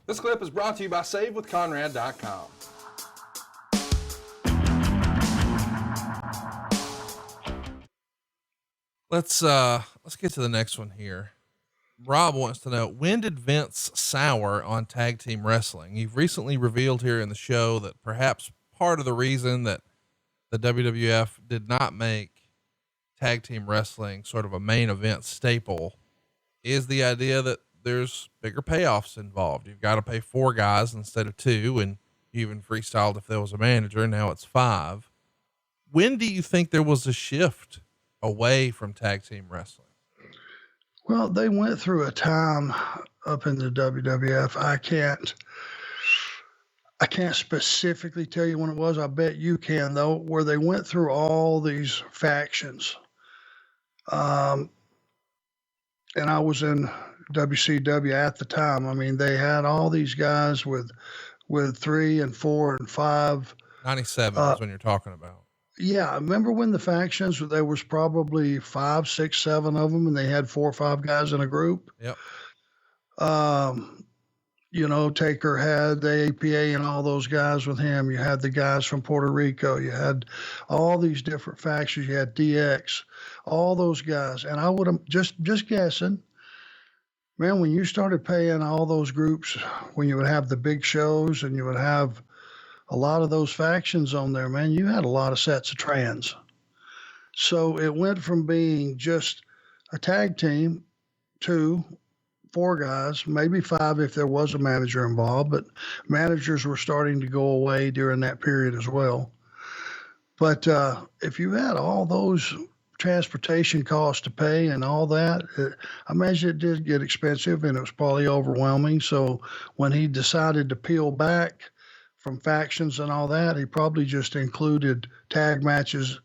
This clip is brought to you by SaveWithConrad.com. Let's get to the next one here. Rob wants to know, when did Vince sour on tag team wrestling? You've recently revealed here in the show that perhaps part of the reason that the WWF did not make tag team wrestling sort of a main event staple is the idea that there's bigger payoffs involved. You've got to pay 4 guys instead of 2, and you even freestyled if there was a manager. Now it's 5. When do you think there was a shift away from tag team wrestling? Well, they went through a time up in the WWF. I can't specifically tell you when it was. I bet you can, though, where they went through all these factions. And I was in WCW at the time. I mean, they had all these guys with 3 and 4 and 5. 97 is when you're talking about. Yeah, I remember when the factions, there was probably 5, 6, 7 of them, and they had 4 or 5 guys in a group. Yep. Taker had the APA and all those guys with him. You had the guys from Puerto Rico. You had all these different factions. You had DX, all those guys. And I would have just guessing, man, when you started paying all those groups, when you would have the big shows and you would have a lot of those factions on there, man, you had a lot of sets of trans. So it went from being just a tag team to 4 guys, maybe 5 if there was a manager involved, but managers were starting to go away during that period as well. But if you had all those transportation costs to pay and all that, I imagine it did get expensive and it was probably overwhelming. So when he decided to peel back from factions and all that, he probably just included tag matches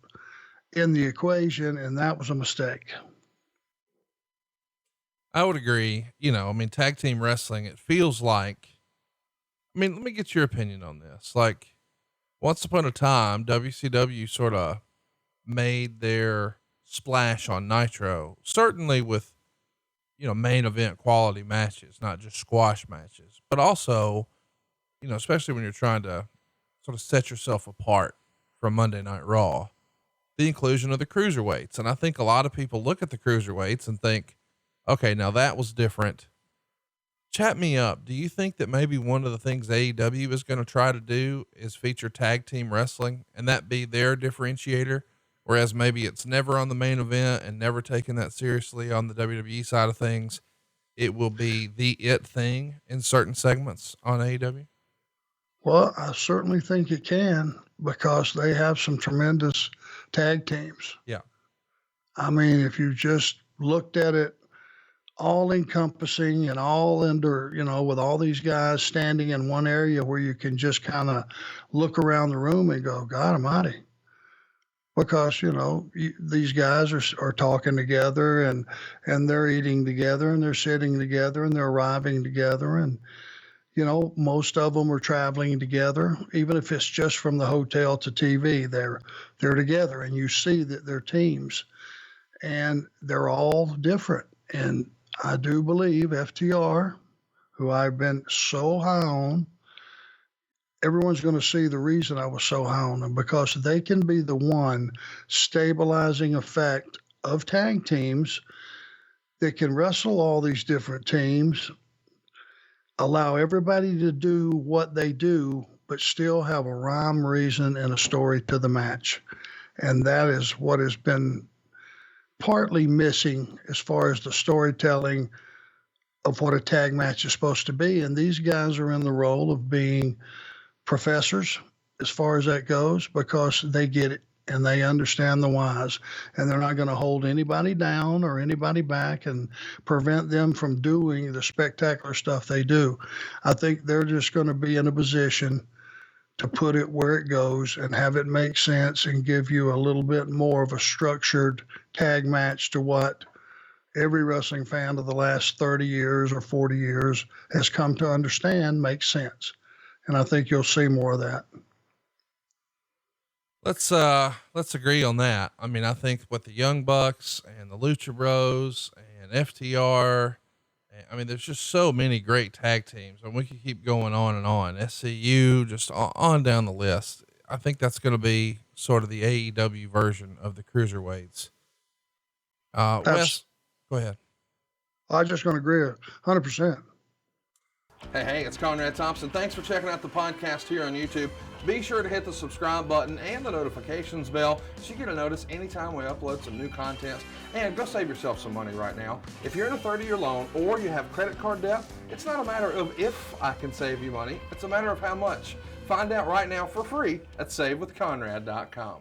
in the equation, and that was a mistake. I would agree. Tag team wrestling, it feels like, let me get your opinion on this. Like, once upon a time, WCW sort of made their splash on Nitro, certainly with, main event quality matches, not just squash matches, but also, especially when you're trying to sort of set yourself apart from Monday Night Raw, the inclusion of the cruiserweights. And I think a lot of people look at the cruiserweights and think, okay, now that was different. Chat me up. Do you think that maybe one of the things AEW is going to try to do is feature tag team wrestling and that be their differentiator? Whereas maybe it's never on the main event and never taken that seriously on the WWE side of things. It will be the it thing in certain segments on AEW. Well, I certainly think it can, because they have some tremendous tag teams. Yeah. I mean, if you just looked at it all encompassing and all under, with all these guys standing in one area where you can just kind of look around the room and go, God almighty. Because, these guys are talking together and they're eating together and they're sitting together and they're arriving together. And, most of them are traveling together, even if it's just from the hotel to TV, they're together and you see that they're teams and they're all different. And I do believe FTR, who I've been so high on, everyone's going to see the reason I was so high on them, because they can be the one stabilizing effect of tag teams that can wrestle all these different teams, allow everybody to do what they do, but still have a rhyme, reason, and a story to the match. And that is what has been partly missing as far as the storytelling of what a tag match is supposed to be. And these guys are in the role of being professors as far as that goes, because they get it and they understand the whys, and they're not going to hold anybody down or anybody back and prevent them from doing the spectacular stuff they do. I think they're just going to be in a position to put it where it goes and have it make sense and give you a little bit more of a structured tag match to what every wrestling fan of the last 30 years or 40 years has come to understand makes sense. And I think you'll see more of that. Let's agree on that. I mean, I think with the Young Bucks and the Lucha Bros and FTR I mean, there's just so many great tag teams, and we could keep going on and on. SCU, just on down the list. I think that's going to be sort of the AEW version of the cruiserweights. Wes, go ahead. I'm just going to agree 100%. Hey, it's Conrad Thompson. Thanks for checking out the podcast here on YouTube. Be sure to hit the subscribe button and the notifications bell so you get a notice anytime we upload some new content. And go save yourself some money right now. If you're in a 30-year loan or you have credit card debt, it's not a matter of if I can save you money. It's a matter of how much. Find out right now for free at SaveWithConrad.com.